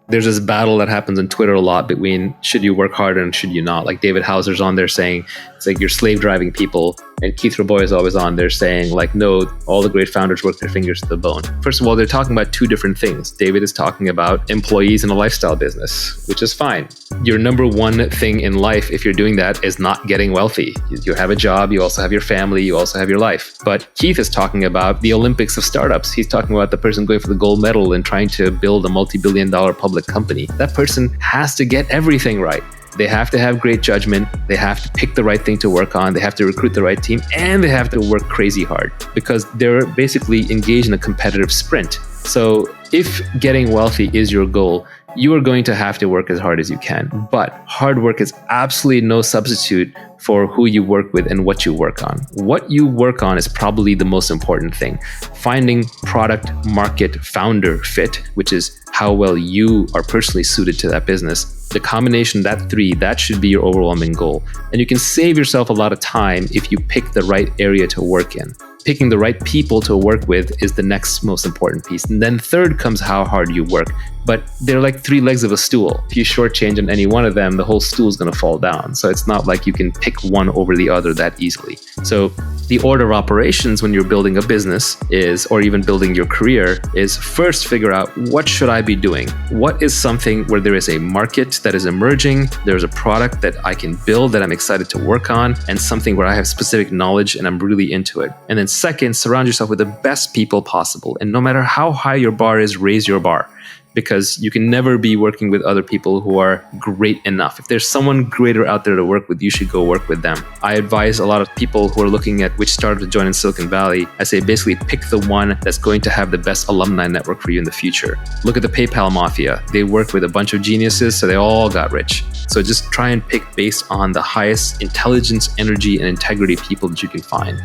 There's this battle that happens on Twitter a lot between should you work harder and should you not. Like David Hauser's on there saying it's like you're slave driving people, and Keith Rabois is always on there saying like, no, all the great founders work their fingers to the bone. First of all, they're talking about two different things. David is talking about employees in a lifestyle business, which is fine. Your number one thing in life, if you're doing that, is not getting wealthy. You have a job, you also have your family, you also have your life. But Keith is talking about the Olympics of startups. He's talking about the person going for the gold medal and trying to build a multi-billion-dollar public company. That person has to get everything right. They have to have great judgment. They have to pick the right thing to work on. They have to recruit the right team, and they have to work crazy hard because they're basically engaged in a competitive sprint. So if getting wealthy is your goal, you are going to have to work as hard as you can. But hard work is absolutely no substitute for who you work with and what you work on. What you work on is probably the most important thing. Finding product, market, founder fit, which is how well you are personally suited to that business. The combination of that three, that should be your overwhelming goal. And you can save yourself a lot of time if you pick the right area to work in. Picking the right people to work with is the next most important piece. And then third comes how hard you work. But they're like three legs of a stool. If you shortchange on any one of them, the whole stool is going to fall down. So it's not like you can pick one over the other that easily. So the order of operations when you're building a business is, or even building your career, is first figure out what should I be doing? What is something where there is a market that is emerging? There's a product that I can build that I'm excited to work on, and something where I have specific knowledge and I'm really into it. And then second, surround yourself with the best people possible. And no matter how high your bar is, raise your bar. Because you can never be working with other people who are great enough. If there's someone greater out there to work with, you should go work with them. I advise a lot of people who are looking at which startup to join in Silicon Valley. I say basically pick the one that's going to have the best alumni network for you in the future. Look at the PayPal mafia. They work with a bunch of geniuses, so they all got rich. So just try and pick based on the highest intelligence, energy, and integrity people that you can find.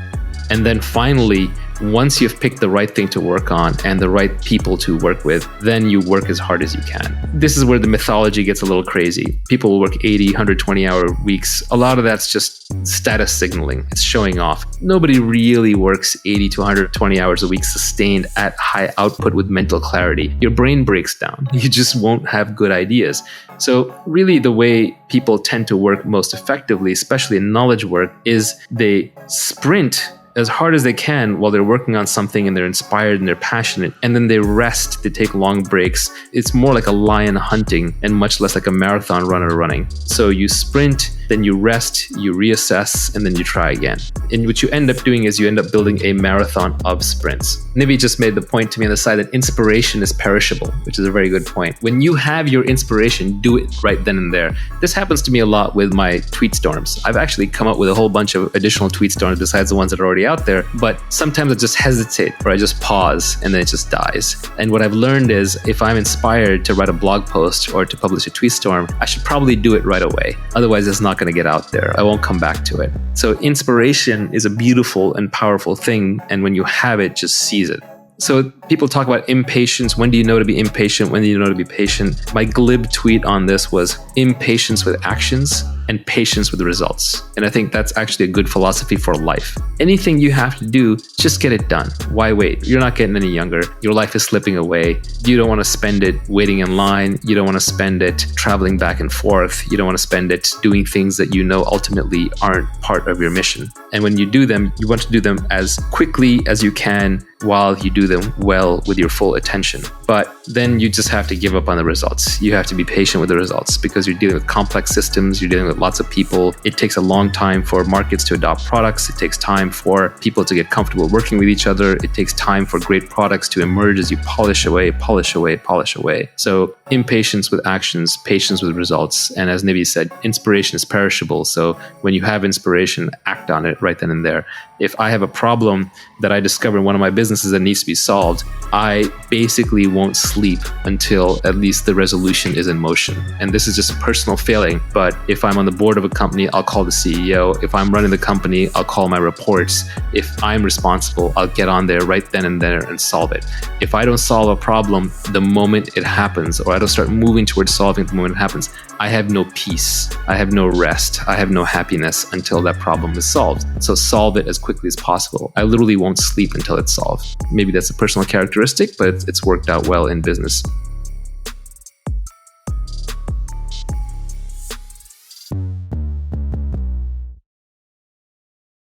And then finally, once you've picked the right thing to work on and the right people to work with, then you work as hard as you can. This is where the mythology gets a little crazy. People will work 80, 120-hour weeks. A lot of that's just status signaling. It's showing off. Nobody really works 80 to 120 hours a week sustained at high output with mental clarity. Your brain breaks down. You just won't have good ideas. So really the way people tend to work most effectively, especially in knowledge work, is they sprint as hard as they can while they're working on something and they're inspired and they're passionate, and then they rest, they take long breaks. It's more like a lion hunting and much less like a marathon runner running. So you sprint, then you rest, you reassess, and then you try again. And what you end up doing is you end up building a marathon of sprints. Nivi just made the point to me on the side that inspiration is perishable, which is a very good point. When you have your inspiration, do it right then and there. This happens to me a lot with my tweet storms. I've actually come up with a whole bunch of additional tweet storms besides the ones that are already out there, but sometimes I just hesitate or I just pause and then it just dies. And what I've learned is if I'm inspired to write a blog post or to publish a tweet storm, I should probably do it right away. Otherwise, it's not going to get out there. I won't come back to it. So inspiration is a beautiful and powerful thing. And when you have it, just seize it. So people talk about impatience. When do you know to be impatient? When do you know to be patient? My glib tweet on this was impatience with actions and patience with results. And I think that's actually a good philosophy for life. Anything you have to do, just get it done. Why wait? You're not getting any younger. Your life is slipping away. You don't want to spend it waiting in line. You don't want to spend it traveling back and forth. You don't want to spend it doing things that you know ultimately aren't part of your mission. And when you do them, you want to do them as quickly as you can while you do them well with your full attention. But then you just have to give up on the results. You have to be patient with the results because you're dealing with complex systems. You're dealing with lots of people. It takes a long time for markets to adopt products. It takes time for people to get comfortable working with each other. It takes time for great products to emerge as you polish away, polish away, polish away. So impatience with actions, patience with results. And as Nivi said, inspiration is perishable. So when you have inspiration, act on it right then and there. If I have a problem that I discover in one of my businesses that needs to be solved, I basically won't sleep until at least the resolution is in motion. And this is just a personal failing. But if I'm on the board of a company, I'll call the CEO. If I'm running the company, I'll call my reports. If I'm responsible, I'll get on there right then and there and solve it. If I don't solve a problem the moment it happens, or I don't start moving towards solving it the moment it happens, I have no peace. I have no rest. I have no happiness until that problem is solved. So solve it as quickly as possible. I literally won't sleep until it's solved. Maybe that's a personal characteristic, but it's worked out well in business.